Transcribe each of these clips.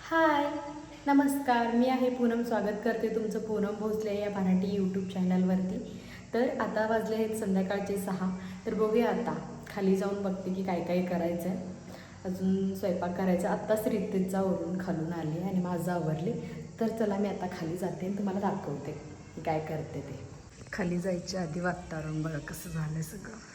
हाय, नमस्कार. मी आहे पूनम. स्वागत करते तुमचं पूनम भोसले या मराठी यूट्यूब चॅनलवरती. तर आता वाजले आहेत संध्याकाळचे 6. तर बघूया आता खाली जाऊन बघते की काय काय करायचं आहे. अजून स्वयंपाक करायचा. आत्ताच रितेशचा वरून खालून आले आणि माझं आवरले. तर चला मी आता खाली जाते आणि तुम्हाला दाखवते की काय करते ते. खाली जायच्या आधी वातावरण बघा कसं झालं सगळं.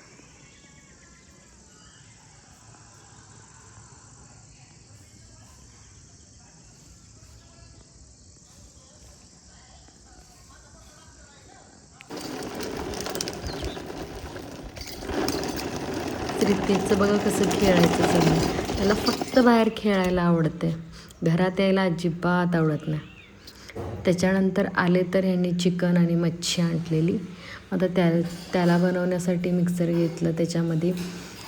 रितेशचं बघा कसं खेळायचं सगळं. त्याला फक्त बाहेर खेळायला आवडते. घरात यायला अजिबात आवडत नाही. त्याच्यानंतर आले तर ह्यांनी चिकन आणि मच्छी आणलेली. आता त्याला बनवण्यासाठी मिक्सर घेतलं. त्याच्यामध्ये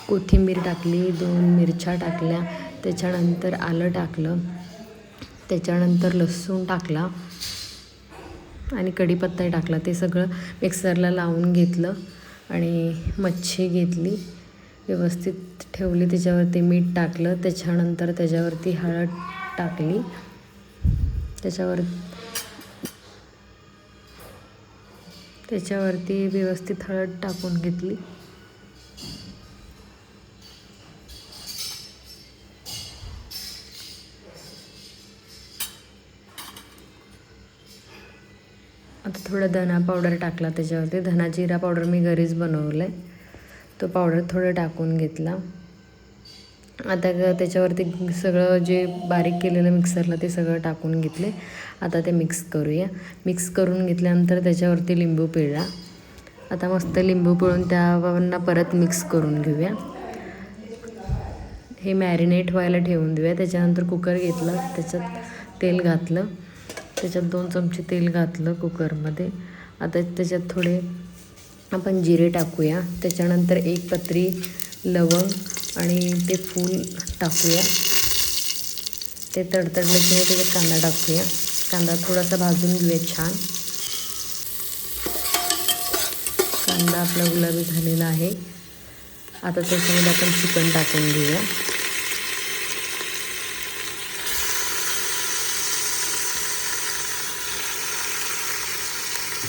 कोथिंबीर टाकली, 2 मिरच्या टाकल्या, त्याच्यानंतर आलं टाकलं, त्याच्यानंतर लसूण टाकला आणि कढीपत्ता टाकला. ते सगळं मिक्सरला लावून घेतलं आणि मच्छी घेतली, व्यवस्थित ठेवली. त्याच्यावरती मीठ टाकलं, त्याच्यानंतर त्याच्यावरती हळद टाकली, त्याच्यावरती व्यवस्थित हळद टाकून घेतली. आता थोडं धना पावडर टाकला त्याच्यावरती. धना जिरा पावडर मी घरीच बनवलं आहे. तो पावडर थोडं टाकून घेतला. आता त्याच्यावरती सगळं जे बारीक केलेलं मिक्सरला ते सगळं टाकून घेतले. आता ते मिक्स करूया. मिक्स करून घेतल्यानंतर त्याच्यावरती लिंबू पिळला. आता मस्त लिंबू पिळून त्यावरनं परत मिक्स करून घेऊया. हे मॅरिनेट व्हायला ठेवून देऊया. त्याच्यानंतर कुकर घेतला, त्याच्यात तेल घातलं, त्याच्यात 2 चमचे तेल घातलं कुकरमध्ये. आता त्याच्यात थोडे आपण जिरे टाकूया. त्याच्यानंतर 1 पत्री लवंग आणि ते फूल टाकूया. ते तडतडलं की त्याच्यात कांदा टाकूया. कांदा थोडासा भाजून घेऊया छान. कांदा आपला गुलाबी झालेला आहे. आता त्याच्यामध्ये आपण चिकन टाकून घेऊया.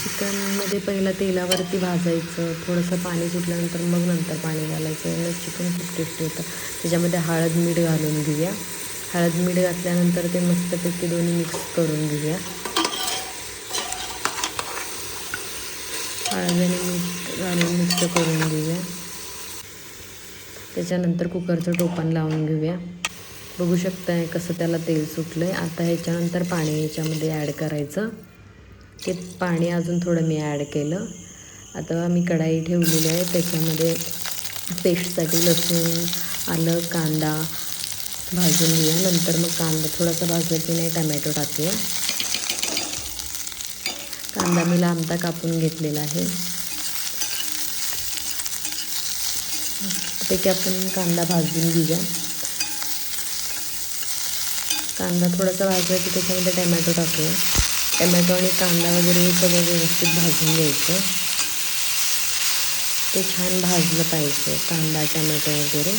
चिकनमध्ये पहिलं तेलावरती भाजायचं. थोडंसं पाणी सुटल्यानंतर मग नंतर पाणी घालायचं. आणि चिकन खूप टेस्टी होतं. त्याच्यामध्ये हळद मीठ घालून घेऊया. हळद मीठ घातल्यानंतर ते मस्तपैकी दोन्ही मिक्स करून घेऊया. हळद आणि मीठ घालून मिक्स करून घेऊया. त्याच्यानंतर कुकरचं टोपण लावून घेऊया. बघू शकताय कसं त्याला तेल सुटलं आहे. आता ह्याच्यानंतर पाणी याच्यामध्ये ॲड करायचं. ते पाणी अजून थोडं मी ॲड केलं. आता मी कढाई ठेवलेली आहे. त्याच्यामध्ये पेस्टसाठी लसूण, आलं, कांदा भाजून घेऊया. नंतर मग कांदा थोडासा भाजला की नाही टमॅटो टाकूया. कांदा मी लांबता कापून घेतलेला आहे. मस्तपैकी आपण कांदा भाजून घेऊया. कांदा थोडासा भाजला की त्याच्यामध्ये टमॅटो टाकूया. टमॅटो आणि कांदा वगैरे हे सगळं व्यवस्थित भाजून घ्यायचं. ते छान भाजलं पाहिजे कांदा टमॅटो वगैरे.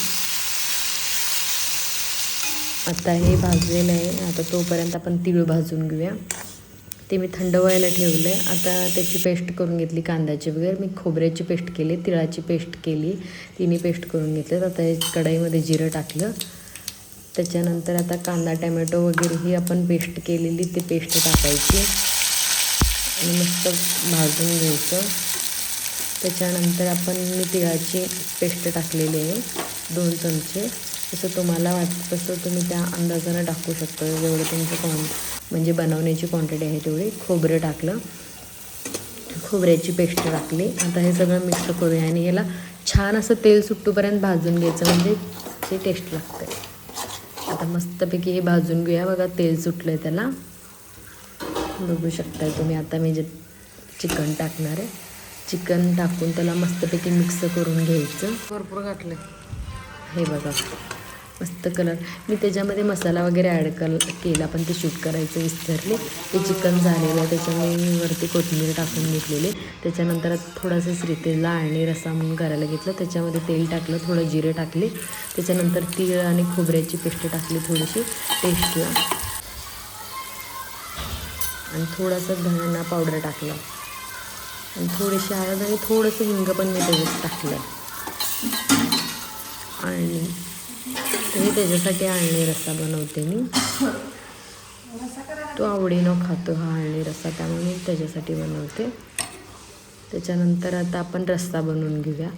आता हे भाजलेलं आहे. आता तोपर्यंत आपण तीळ भाजून घेऊया. ते मी थंड व्हायला ठेवलं आहे. आता त्याची पेस्ट करून घेतली कांद्याची वगैरे. मी खोबऱ्याची पेस्ट केली, तिळाची पेस्ट केली, तिन्ही पेस्ट करून घेतलेत. आता हे कढईमध्ये जिरं टाकलं. त्याच्यानंतर आता कांदा टमॅटो वगैरे ही आपण पेस्ट केलेली ते पेस्ट टाकायची आणि मस्त भाजून घ्यायचं. त्याच्यानंतर आपण मी तिळाची पेस्ट टाकलेली आहे 2 चमचे. जसं तुम्हाला वाटतं तसं तुम्ही त्या अंदाजानं टाकू शकता. जेवढं तुमचं म्हणजे बनवण्याची क्वांटिटी आहे तेवढी. खोबरं टाकलं, खोबऱ्याची पेस्ट टाकली. आता हे सगळं मिक्स करूया आणि याला छान असं तेल सुटूपर्यंत भाजून घ्यायचं, म्हणजे ते टेस्ट लागतं. आता मस्तपैकी हे भाजून घेऊया. बघा तेल सुटलं आहे त्याला, बघू शकताय तुम्ही. आता मी जे चिकन टाकणार आहे, चिकन टाकून त्याला मस्तपैकी मिक्स करून घ्यायचं. भरपूर घातलं हे बघा, मस्त कलर. मी त्याच्यामध्ये मसाला वगैरे ॲड केला पण ते शूट करायचं विसरले. ते चिकन झालेलं आहे. त्याच्यामुळे मी वरती कोथिंबीर टाकून घेतलेली. त्याच्यानंतर थोडंसं श्रीतेजला आणि रस्सा म्हणून करायला घेतलं. त्याच्यामध्ये तेल टाकलं, थोडं जिरे टाकले, त्याच्यानंतर तीळ आणि खोबऱ्याची पेस्ट टाकली थोडीशी टेस्टला. आणि थोडासा धना पावडर टाकला आणि थोडीशी हळद आणि थोडंसं हिंग पण मी त्याच्यात टाकलं. आणि हे त्याच्यासाठी आळणी रस्सा बनवते मी. तो आवडीनं खातो हा आळणी रस्सा, त्यामुळे मी त्याच्यासाठी बनवते. त्याच्यानंतर आता आपण रस्सा बनवून घेऊया.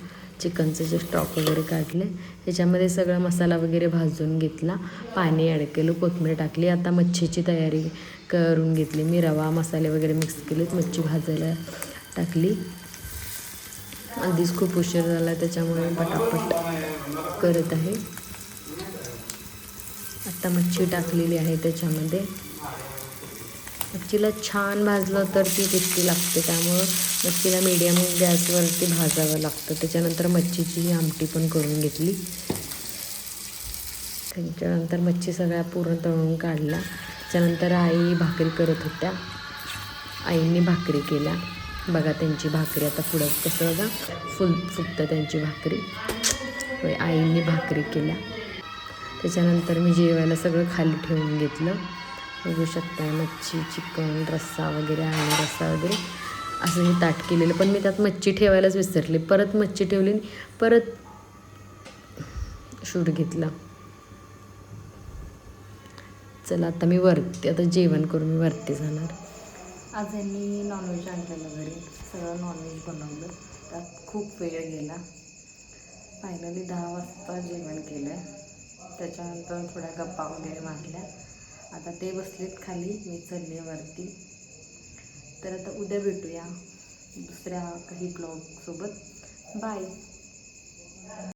चिकनचं जे स्टॉक वगैरे काढले ह्याच्यामध्ये सगळा मसाला वगैरे भाजून घेतला, पाणी ॲड केलं, कोथिंबीर टाकली. आता मच्छीची तयारी करून घेतली मी. रवा मसाले वगैरे मिक्स केलेत, मच्छी भाजायला टाकली. आधीच खूप उशीर झाला त्याच्यामुळे पटापट करत आहे. आता मच्छी टाकलेली आहे त्याच्यामध्ये. मच्छीला छान भाजलं तर ती टेस्टी लागते, त्यामुळं मच्छीला मीडियम गॅसवरती भाजावं लागतं. त्याच्यानंतर मच्छीची ही आमटी पण करून घेतली. त्याच्यानंतर मच्छी सगळ्या पूर्ण तळून काढला. त्याच्यानंतर आई भाकरी करत होत्या, आईंनी भाकरी केल्या. बघा त्यांची भाकरी आता पुढं कसं बघा फुगतं त्यांची भाकरी. आईंनी भाकरी केल्या. त्याच्यानंतर मी जेवायला सगळं खाली ठेवून घेतलं. बघू शकता मच्छी, चिकन, रस्सा वगैरे आणि रस्सा वगैरे असं हे ताट केलेलं. पण मी त्यात मच्छी ठेवायलाच विसरले. परत मच्छी ठेवली, परत शूट घेतला. चला आता मी वरती, आता जेवण करून मी वरती जाणार. आज यांनी नॉनव्हेज आणलेलं घरी, सगळं नॉनव्हेज बनवलं. त्यात खूप वेळ गेला. फायनली 10 वाजता जेवण केलं. त्याच्यानंतर थोड्या गप्पा वगैरे मारल्या. आता ते बसलेत खाली, मी चालले वरती. तर आता उद्या भेटूया दुसऱ्या काही ब्लॉगसोबत. बाय.